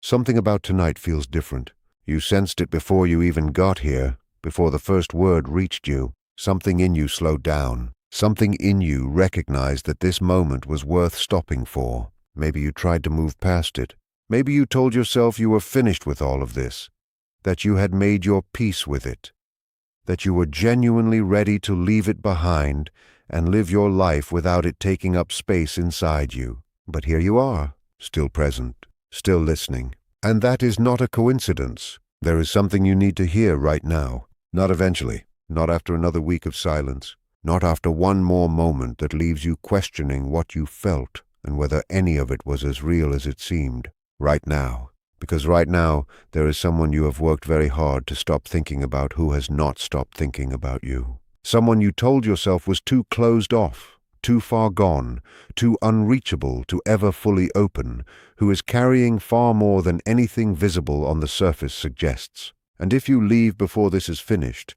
Something about tonight feels different. You sensed it before you even got here, before the first word reached you. Something in you slowed down. Something in you recognized that this moment was worth stopping for. Maybe you tried to move past it. Maybe you told yourself you were finished with all of this, that you had made your peace with it, that you were genuinely ready to leave it behind and live your life without it taking up space inside you. But here you are, still present, still listening. And that is not a coincidence. There is something you need to hear right now. Not eventually, not after another week of silence, not after one more moment that leaves you questioning what you felt and whether any of it was as real as it seemed. Right now. Because right now, there is someone you have worked very hard to stop thinking about who has not stopped thinking about you. Someone you told yourself was too closed off, too far gone, too unreachable to ever fully open, who is carrying far more than anything visible on the surface suggests. And if you leave before this is finished,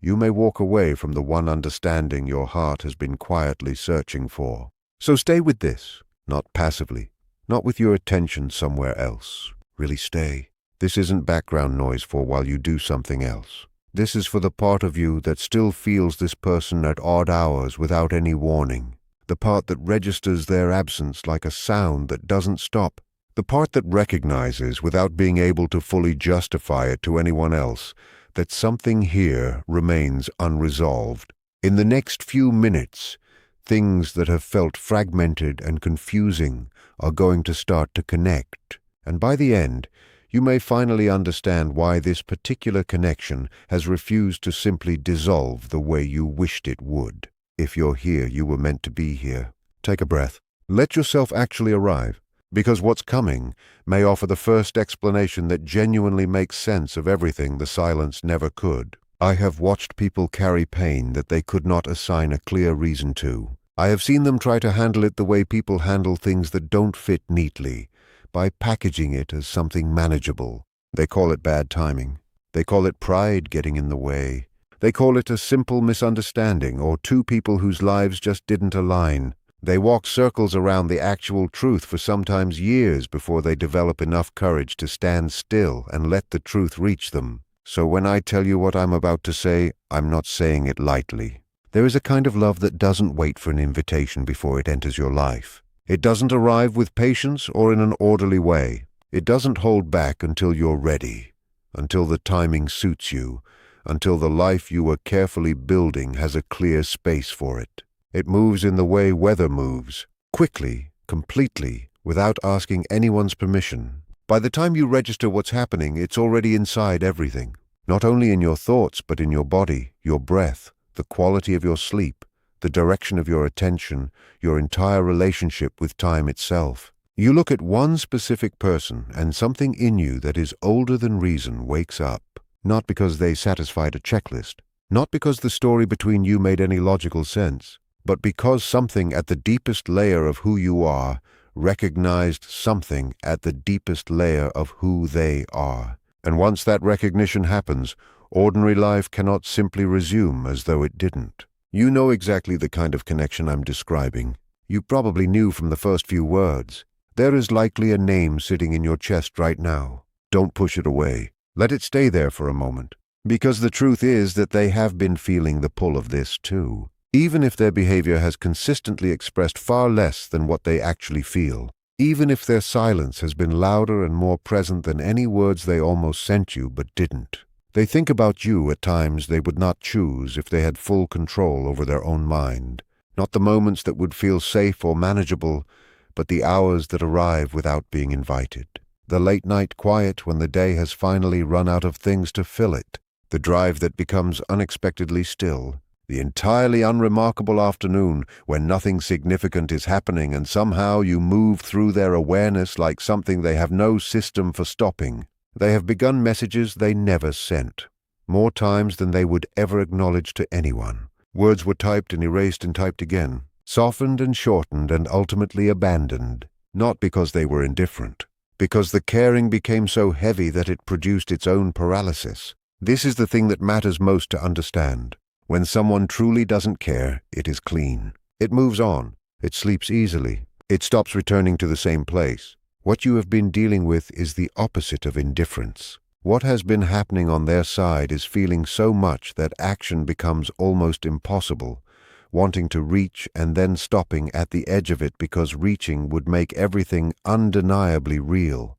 you may walk away from the one understanding your heart has been quietly searching for. So stay with this, not passively, not with your attention somewhere else. Really stay. This isn't background noise for while you do something else. This is for the part of you that still feels this person at odd hours without any warning. The part that registers their absence like a sound that doesn't stop. The part that recognizes, without being able to fully justify it to anyone else, that something here remains unresolved. In the next few minutes, things that have felt fragmented and confusing are going to start to connect. And by the end, you may finally understand why this particular connection has refused to simply dissolve the way you wished it would. If you're here, you were meant to be here. Take a breath. Let yourself actually arrive, because what's coming may offer the first explanation that genuinely makes sense of everything the silence never could. I have watched people carry pain that they could not assign a clear reason to. I have seen them try to handle it the way people handle things that don't fit neatly, by packaging it as something manageable. They call it bad timing. They call it pride getting in the way. They call it a simple misunderstanding or two people whose lives just didn't align. They walk circles around the actual truth for sometimes years before they develop enough courage to stand still and let the truth reach them. So when I tell you what I'm about to say, I'm not saying it lightly. There is a kind of love that doesn't wait for an invitation before it enters your life. It doesn't arrive with patience or in an orderly way. It doesn't hold back until you're ready, until the timing suits you, until the life you were carefully building has a clear space for it. It moves in the way weather moves, quickly, completely, without asking anyone's permission. By the time you register what's happening, it's already inside everything, not only in your thoughts but in your body, your breath, the quality of your sleep, the direction of your attention, your entire relationship with time itself. You look at one specific person and something in you that is older than reason wakes up, not because they satisfied a checklist, not because the story between you made any logical sense, but because something at the deepest layer of who you are recognized something at the deepest layer of who they are. And once that recognition happens, ordinary life cannot simply resume as though it didn't. You know exactly the kind of connection I'm describing. You probably knew from the first few words. There is likely a name sitting in your chest right now. Don't push it away. Let it stay there for a moment. Because the truth is that they have been feeling the pull of this too, even if their behavior has consistently expressed far less than what they actually feel. Even if their silence has been louder and more present than any words they almost sent you but didn't. They think about you at times they would not choose if they had full control over their own mind. Not the moments that would feel safe or manageable, but the hours that arrive without being invited. The late-night quiet when the day has finally run out of things to fill it. The drive that becomes unexpectedly still. The entirely unremarkable afternoon when nothing significant is happening and somehow you move through their awareness like something they have no system for stopping. They have begun messages they never sent, more times than they would ever acknowledge to anyone. Words were typed and erased and typed again, softened and shortened and ultimately abandoned, not because they were indifferent, because the caring became so heavy that it produced its own paralysis. This is the thing that matters most to understand. When someone truly doesn't care, it is clean. It moves on. It sleeps easily. It stops returning to the same place. What you have been dealing with is the opposite of indifference. What has been happening on their side is feeling so much that action becomes almost impossible, wanting to reach and then stopping at the edge of it because reaching would make everything undeniably real.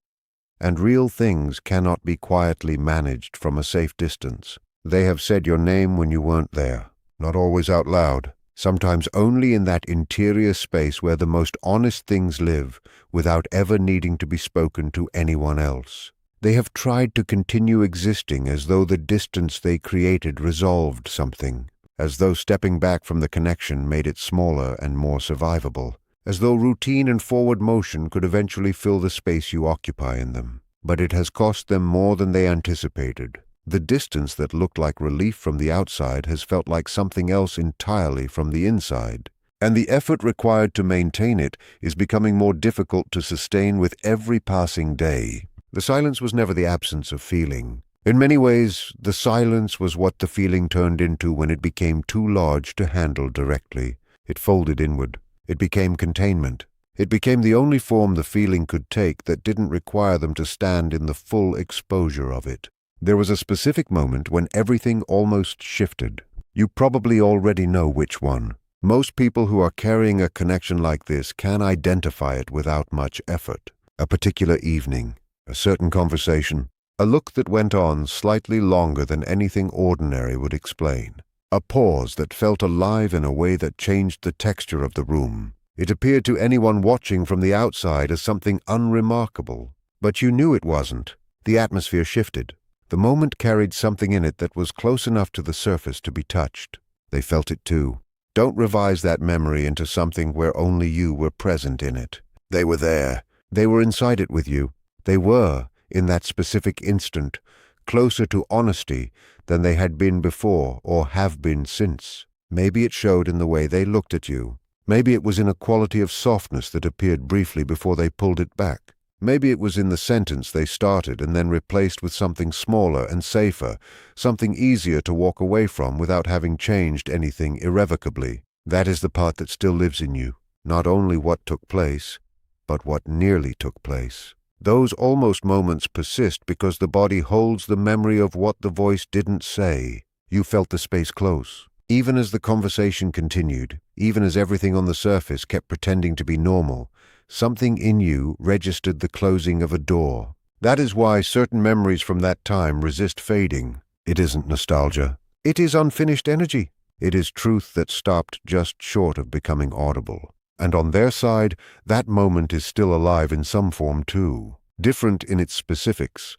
And real things cannot be quietly managed from a safe distance. They have said your name when you weren't there, not always out loud, sometimes only in that interior space where the most honest things live, without ever needing to be spoken to anyone else. They have tried to continue existing as though the distance they created resolved something, as though stepping back from the connection made it smaller and more survivable, as though routine and forward motion could eventually fill the space you occupy in them. But it has cost them more than they anticipated. The distance that looked like relief from the outside has felt like something else entirely from the inside. And the effort required to maintain it is becoming more difficult to sustain with every passing day. The silence was never the absence of feeling. In many ways, the silence was what the feeling turned into when it became too large to handle directly. It folded inward. It became containment. It became the only form the feeling could take that didn't require them to stand in the full exposure of it. There was a specific moment when everything almost shifted. You probably already know which one. Most people who are carrying a connection like this can identify it without much effort. A particular evening, a certain conversation, a look that went on slightly longer than anything ordinary would explain. A pause that felt alive in a way that changed the texture of the room. It appeared to anyone watching from the outside as something unremarkable. But you knew it wasn't. The atmosphere shifted. The moment carried something in it that was close enough to the surface to be touched. They felt it too. Don't revise that memory into something where only you were present in it. They were there. They were inside it with you. They were, in that specific instant, closer to honesty than they had been before or have been since. Maybe it showed in the way they looked at you. Maybe it was in a quality of softness that appeared briefly before they pulled it back. Maybe it was in the sentence they started and then replaced with something smaller and safer, something easier to walk away from without having changed anything irrevocably. That is the part that still lives in you. Not only what took place, but what nearly took place. Those almost moments persist because the body holds the memory of what the voice didn't say. You felt the space close. Even as the conversation continued, even as everything on the surface kept pretending to be normal, something in you registered the closing of a door. That is why certain memories from that time resist fading. It isn't nostalgia. It is unfinished energy. It is truth that stopped just short of becoming audible. And on their side, that moment is still alive in some form too, different in its specifics,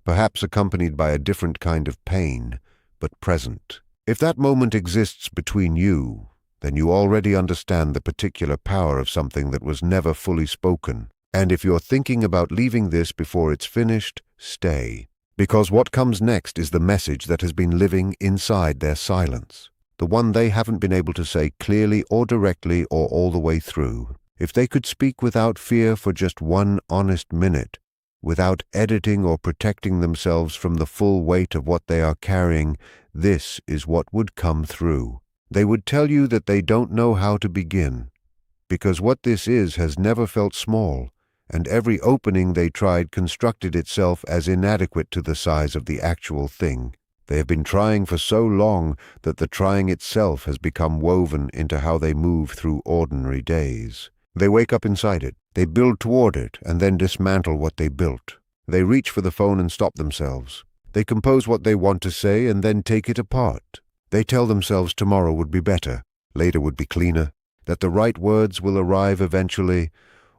perhaps accompanied by a different kind of pain, but present. If that moment exists between you, then you already understand the particular power of something that was never fully spoken. And if you're thinking about leaving this before it's finished, stay. Because what comes next is the message that has been living inside their silence. The one they haven't been able to say clearly or directly or all the way through. If they could speak without fear for just one honest minute, without editing or protecting themselves from the full weight of what they are carrying, this is what would come through. They would tell you that they don't know how to begin, because what this is has never felt small, and every opening they tried constructed itself as inadequate to the size of the actual thing. They have been trying for so long that the trying itself has become woven into how they move through ordinary days. They wake up inside it, they build toward it, and then dismantle what they built. They reach for the phone and stop themselves. They compose what they want to say and then take it apart. They tell themselves tomorrow would be better, later would be cleaner, that the right words will arrive eventually,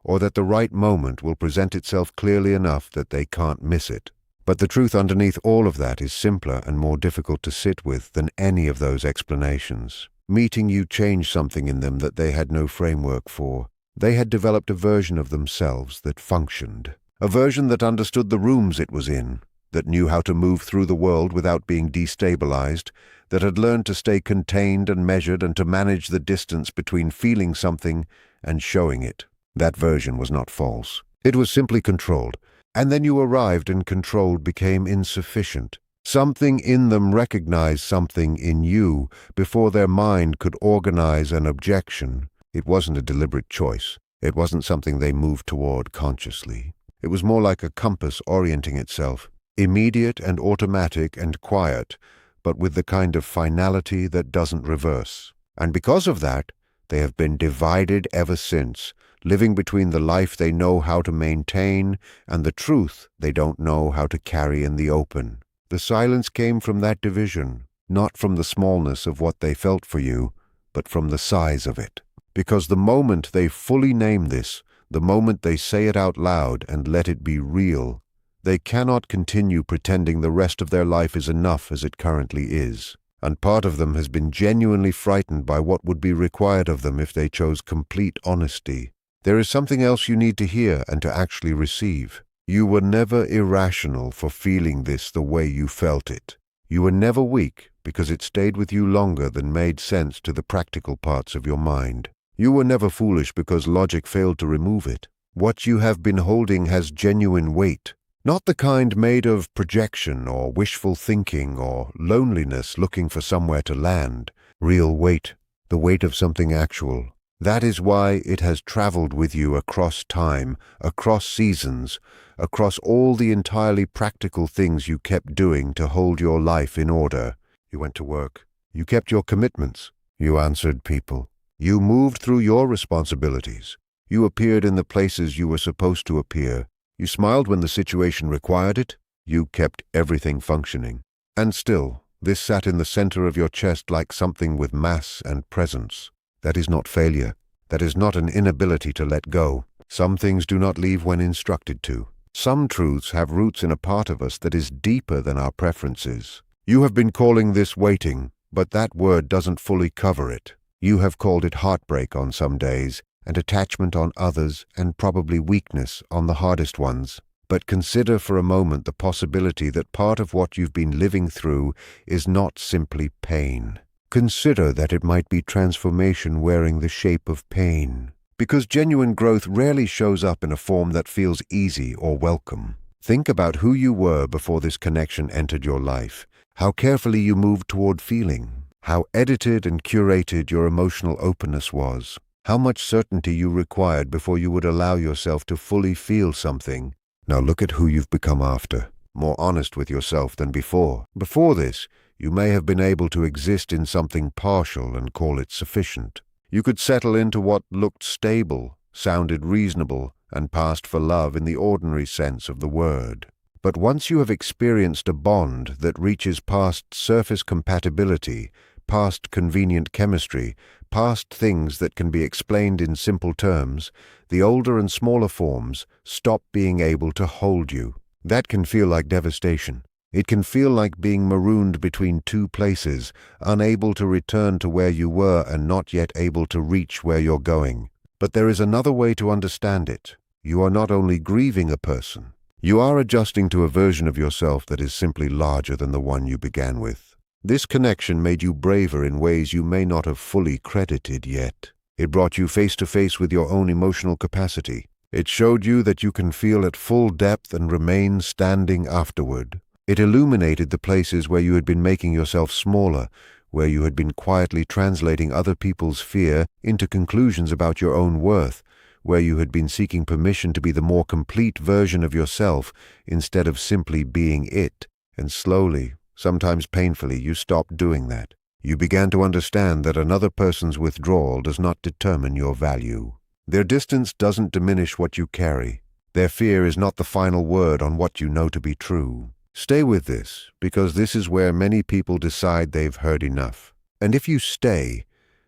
or that the right moment will present itself clearly enough that they can't miss it. But the truth underneath all of that is simpler and more difficult to sit with than any of those explanations. Meeting you changed something in them that they had no framework for. They had developed a version of themselves that functioned. A version that understood the rooms it was in, that knew how to move through the world without being destabilized, that had learned to stay contained and measured and to manage the distance between feeling something and showing it. That version was not false. It was simply controlled. And then you arrived and controlled became insufficient. Something in them recognized something in you before their mind could organize an objection. It wasn't a deliberate choice. It wasn't something they moved toward consciously. It was more like a compass orienting itself, immediate and automatic and quiet, but with the kind of finality that doesn't reverse. And because of that, they have been divided ever since, living between the life they know how to maintain and the truth they don't know how to carry in the open. The silence came from that division, not from the smallness of what they felt for you, but from the size of it. Because the moment they fully name this, the moment they say it out loud and let it be real, they cannot continue pretending the rest of their life is enough as it currently is. And part of them has been genuinely frightened by what would be required of them if they chose complete honesty. There is something else you need to hear and to actually receive. You were never irrational for feeling this the way you felt it. You were never weak because it stayed with you longer than made sense to the practical parts of your mind. You were never foolish because logic failed to remove it. What you have been holding has genuine weight, not the kind made of projection or wishful thinking or loneliness looking for somewhere to land. Real weight, the weight of something actual. That is why it has traveled with you across time, across seasons, across all the entirely practical things you kept doing to hold your life in order. You went to work. You kept your commitments. You answered people. You moved through your responsibilities. You appeared in the places you were supposed to appear. You smiled when the situation required it. You kept everything functioning. And still, this sat in the center of your chest like something with mass and presence. That is not failure. That is not an inability to let go. Some things do not leave when instructed to. Some truths have roots in a part of us that is deeper than our preferences. You have been calling this waiting, but that word doesn't fully cover it. You have called it heartbreak on some days, and attachment on others, and probably weakness on the hardest ones. But consider for a moment the possibility that part of what you've been living through is not simply pain. Consider that it might be transformation wearing the shape of pain. Because genuine growth rarely shows up in a form that feels easy or welcome. Think about who you were before this connection entered your life, how carefully you moved toward feeling, how edited and curated your emotional openness was, how much certainty you required before you would allow yourself to fully feel something. Now look at who you've become after, more honest with yourself than before. Before this, you may have been able to exist in something partial and call it sufficient. You could settle into what looked stable, sounded reasonable, and passed for love in the ordinary sense of the word. But once you have experienced a bond that reaches past surface compatibility, past convenient chemistry, past things that can be explained in simple terms, the older and smaller forms stop being able to hold you. That can feel like devastation. It can feel like being marooned between two places, unable to return to where you were and not yet able to reach where you're going. But there is another way to understand it. You are not only grieving a person, you are adjusting to a version of yourself that is simply larger than the one you began with. This connection made you braver in ways you may not have fully credited yet. It brought you face to face with your own emotional capacity. It showed you that you can feel at full depth and remain standing afterward. It illuminated the places where you had been making yourself smaller, where you had been quietly translating other people's fear into conclusions about your own worth, where you had been seeking permission to be the more complete version of yourself instead of simply being it. And slowly, sometimes painfully, you stopped doing that. You began to understand that another person's withdrawal does not determine your value. Their distance doesn't diminish what you carry. Their fear is not the final word on what you know to be true. Stay with this, because this is where many people decide they've heard enough. And if you stay,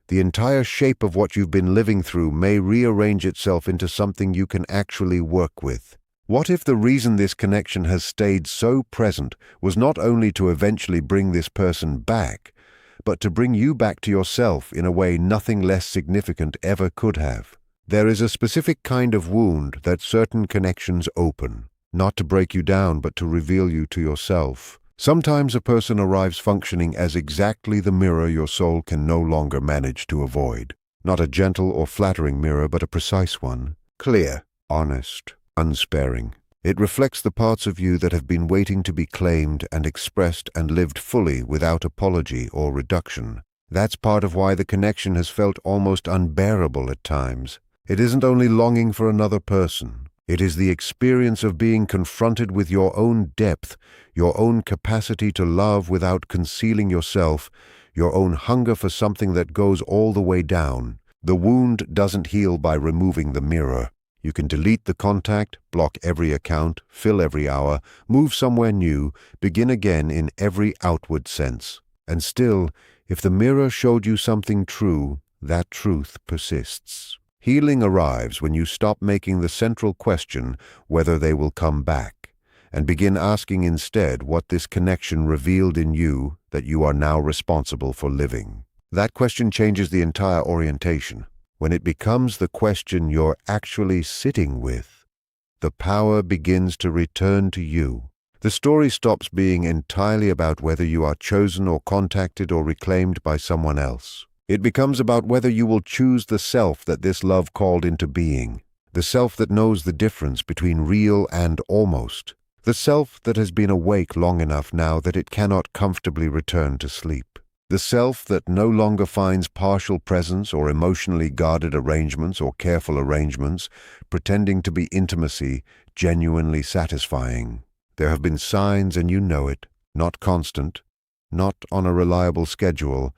the entire shape of what you've been living through may rearrange itself into something you can actually work with. What if the reason this connection has stayed so present was not only to eventually bring this person back, but to bring you back to yourself in a way nothing less significant ever could have? There is a specific kind of wound that certain connections open, not to break you down but to reveal you to yourself. Sometimes a person arrives functioning as exactly the mirror your soul can no longer manage to avoid. Not a gentle or flattering mirror, but a precise one. Clear, honest, unsparing. It reflects the parts of you that have been waiting to be claimed and expressed and lived fully without apology or reduction. That's part of why the connection has felt almost unbearable at times. It isn't only longing for another person. It is the experience of being confronted with your own depth, your own capacity to love without concealing yourself, your own hunger for something that goes all the way down. The wound doesn't heal by removing the mirror. You can delete the contact, block every account, fill every hour, move somewhere new, begin again in every outward sense. And still, if the mirror showed you something true, that truth persists. Healing arrives when you stop making the central question whether they will come back, and begin asking instead what this connection revealed in you that you are now responsible for living. That question changes the entire orientation. When it becomes the question you're actually sitting with, the power begins to return to you. The story stops being entirely about whether you are chosen or contacted or reclaimed by someone else. It becomes about whether you will choose the self that this love called into being, the self that knows the difference between real and almost, the self that has been awake long enough now that it cannot comfortably return to sleep. The self that no longer finds partial presence or emotionally guarded arrangements or careful arrangements, pretending to be intimacy, genuinely satisfying. There have been signs and you know it, not constant, not on a reliable schedule,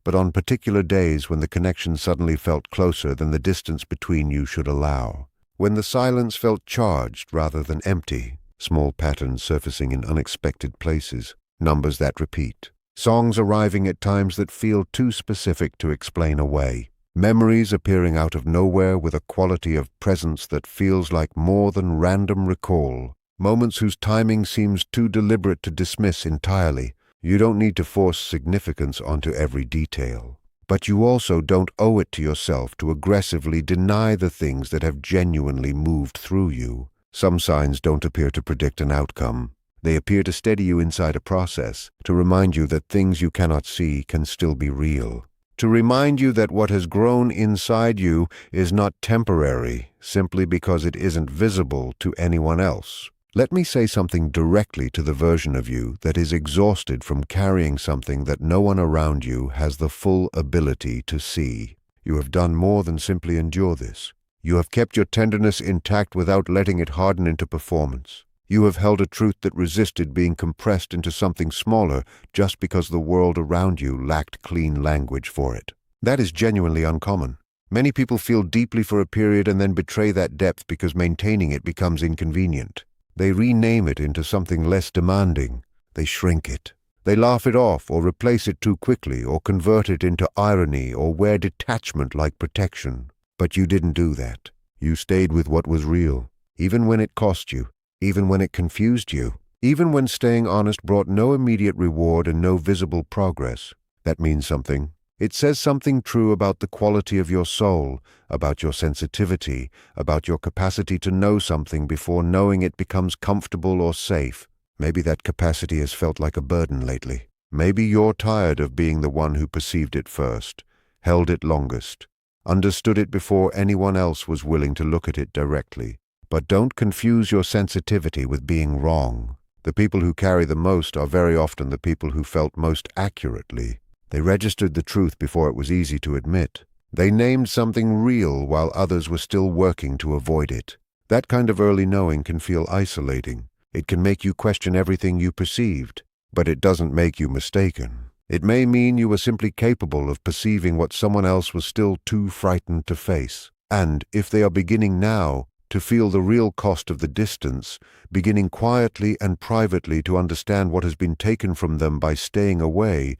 but on particular days when the connection suddenly felt closer than the distance between you should allow. When the silence felt charged rather than empty, small patterns surfacing in unexpected places, numbers that repeat. Songs arriving at times that feel too specific to explain away. Memories appearing out of nowhere with a quality of presence that feels like more than random recall. Moments whose timing seems too deliberate to dismiss entirely. You don't need to force significance onto every detail. But you also don't owe it to yourself to aggressively deny the things that have genuinely moved through you. Some signs don't appear to predict an outcome. They appear to steady you inside a process, to remind you that things you cannot see can still be real. To remind you that what has grown inside you is not temporary, simply because it isn't visible to anyone else. Let me say something directly to the version of you that is exhausted from carrying something that no one around you has the full ability to see. You have done more than simply endure this. You have kept your tenderness intact without letting it harden into performance. You have held a truth that resisted being compressed into something smaller just because the world around you lacked clean language for it. That is genuinely uncommon. Many people feel deeply for a period and then betray that depth because maintaining it becomes inconvenient. They rename it into something less demanding. They shrink it. They laugh it off or replace it too quickly or convert it into irony or wear detachment like protection. But you didn't do that. You stayed with what was real, even when it cost you. Even when it confused you, even when staying honest brought no immediate reward and no visible progress. That means something. It says something true about the quality of your soul, about your sensitivity, about your capacity to know something before knowing it becomes comfortable or safe. Maybe that capacity has felt like a burden lately. Maybe you're tired of being the one who perceived it first, held it longest, understood it before anyone else was willing to look at it directly. But don't confuse your sensitivity with being wrong. The people who carry the most are very often the people who felt most accurately. They registered the truth before it was easy to admit. They named something real while others were still working to avoid it. That kind of early knowing can feel isolating. It can make you question everything you perceived, but it doesn't make you mistaken. It may mean you were simply capable of perceiving what someone else was still too frightened to face. And if they are beginning now, to feel the real cost of the distance, beginning quietly and privately to understand what has been taken from them by staying away,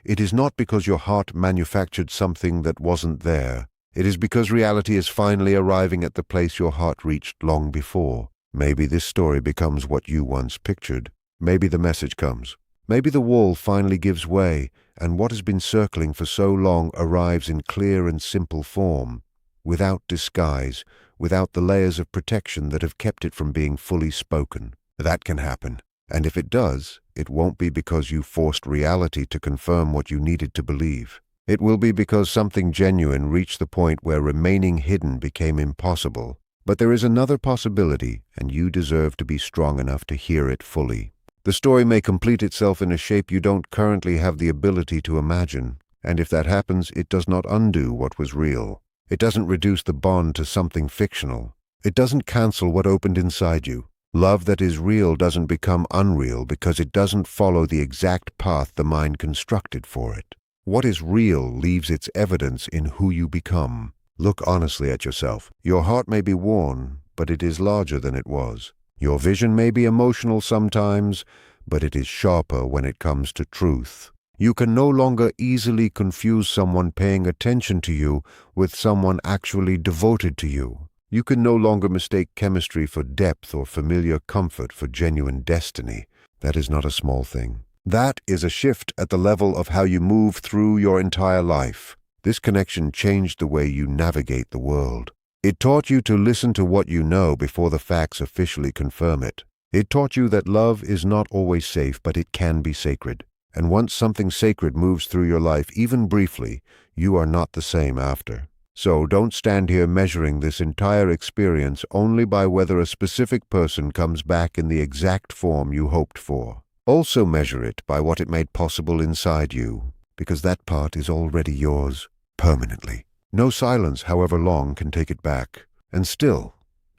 it is not because your heart manufactured something that wasn't there. It is because reality is finally arriving at the place your heart reached long before. Maybe this story becomes what you once pictured. Maybe the message comes. Maybe the wall finally gives way, and what has been circling for so long arrives in clear and simple form, without disguise, without the layers of protection that have kept it from being fully spoken. That can happen. And if it does, it won't be because you forced reality to confirm what you needed to believe. It will be because something genuine reached the point where remaining hidden became impossible. But there is another possibility, and you deserve to be strong enough to hear it fully. The story may complete itself in a shape you don't currently have the ability to imagine, and if that happens, it does not undo what was real. It doesn't reduce the bond to something fictional. It doesn't cancel what opened inside you. Love that is real doesn't become unreal because it doesn't follow the exact path the mind constructed for it. What is real leaves its evidence in who you become. Look honestly at yourself. Your heart may be worn, but it is larger than it was. Your vision may be emotional sometimes, but it is sharper when it comes to truth. You can no longer easily confuse someone paying attention to you with someone actually devoted to you. You can no longer mistake chemistry for depth or familiar comfort for genuine destiny. That is not a small thing. That is a shift at the level of how you move through your entire life. This connection changed the way you navigate the world. It taught you to listen to what you know before the facts officially confirm it. It taught you that love is not always safe, but it can be sacred. And once something sacred moves through your life, even briefly, you are not the same after. So don't stand here measuring this entire experience only by whether a specific person comes back in the exact form you hoped for. Also measure it by what it made possible inside you, because that part is already yours, permanently. No silence, however long, can take it back. And still,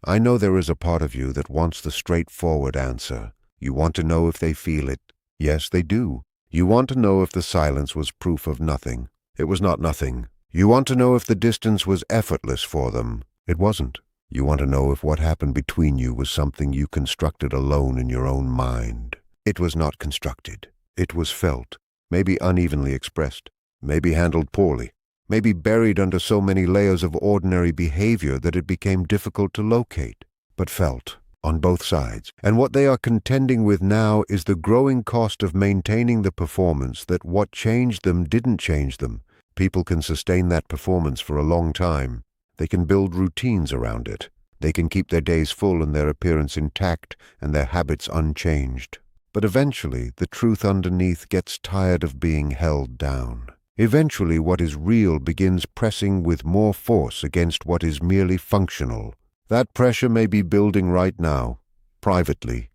I know there is a part of you that wants the straightforward answer. You want to know if they feel it. Yes, they do. You want to know if the silence was proof of nothing. It was not nothing. You want to know if the distance was effortless for them. It wasn't. You want to know if what happened between you was something you constructed alone in your own mind. It was not constructed. It was felt, maybe unevenly expressed, maybe handled poorly, maybe buried under so many layers of ordinary behavior that it became difficult to locate, but felt on both sides. And what they are contending with now is the growing cost of maintaining the performance that what changed them didn't change them. People can sustain that performance for a long time. They can build routines around it. They can keep their days full and their appearance intact and their habits unchanged. But eventually, the truth underneath gets tired of being held down. Eventually, what is real begins pressing with more force against what is merely functional. That pressure may be building right now, privately,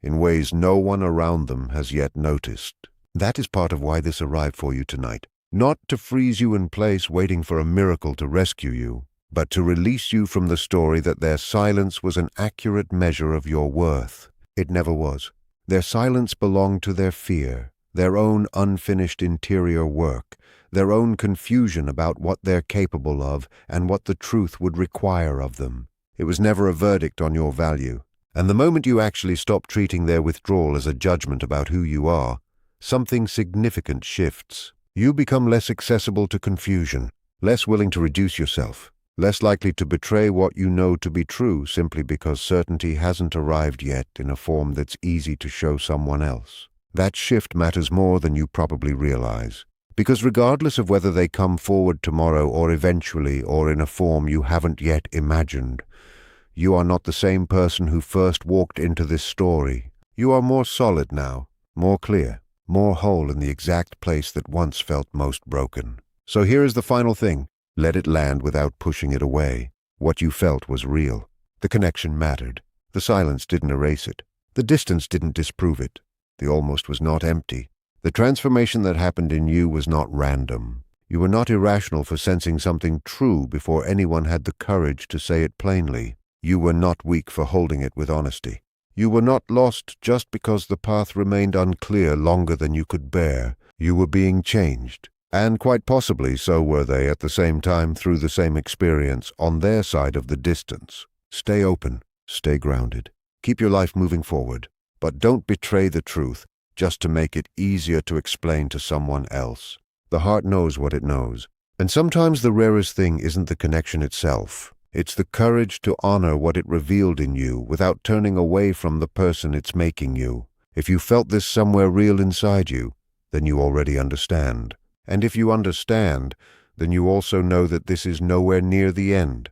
in ways no one around them has yet noticed. That is part of why this arrived for you tonight. Not to freeze you in place waiting for a miracle to rescue you, but to release you from the story that their silence was an accurate measure of your worth. It never was. Their silence belonged to their fear, their own unfinished interior work, their own confusion about what they're capable of and what the truth would require of them. It was never a verdict on your value. And the moment you actually stop treating their withdrawal as a judgment about who you are, something significant shifts. You become less accessible to confusion, less willing to reduce yourself, less likely to betray what you know to be true simply because certainty hasn't arrived yet in a form that's easy to show someone else. That shift matters more than you probably realize, because regardless of whether they come forward tomorrow or eventually or in a form you haven't yet imagined, you are not the same person who first walked into this story. You are more solid now, more clear, more whole in the exact place that once felt most broken. So here is the final thing. Let it land without pushing it away. What you felt was real. The connection mattered. The silence didn't erase it. The distance didn't disprove it. The almost was not empty. The transformation that happened in you was not random. You were not irrational for sensing something true before anyone had the courage to say it plainly. You were not weak for holding it with honesty. You were not lost just because the path remained unclear longer than you could bear. You were being changed. And quite possibly so were they at the same time through the same experience on their side of the distance. Stay open. Stay grounded. Keep your life moving forward. But don't betray the truth just to make it easier to explain to someone else. The heart knows what it knows. And sometimes the rarest thing isn't the connection itself. It's the courage to honor what it revealed in you without turning away from the person it's making you. If you felt this somewhere real inside you, then you already understand. And if you understand, then you also know that this is nowhere near the end.